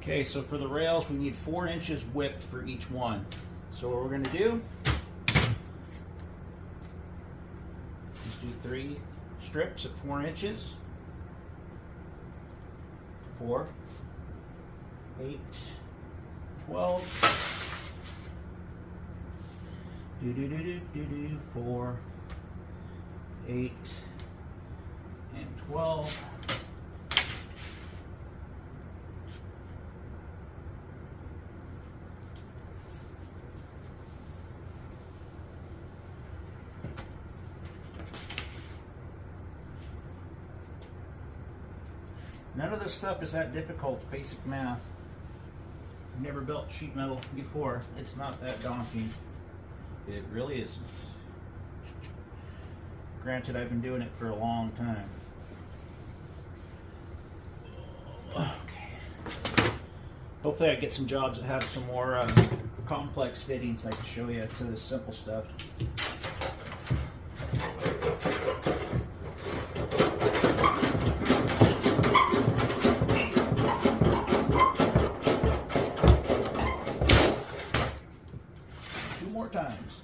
Okay, so for the rails, we need 4 inches width for each one. So what we're going to do is do 3 strips at 4 inches. 4, 8, 12. 4, 8, and 12. None of this stuff is that difficult, basic math. I've never built sheet metal before. It's not that daunting. It really isn't. Granted, I've been doing it for a long time. Okay. Hopefully I get some jobs that have some more complex fittings I can show you to the simple stuff. Times.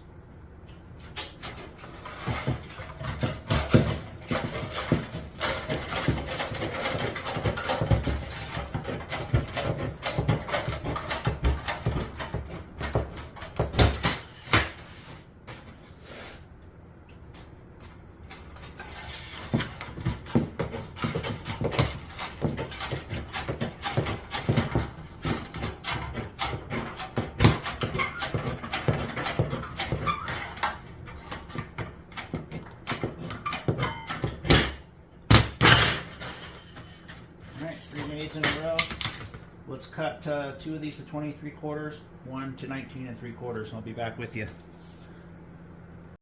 Alright, 3 maids in a row. Let's cut 2 of these to 23/4, 1 to 19 3/4. I'll be back with you.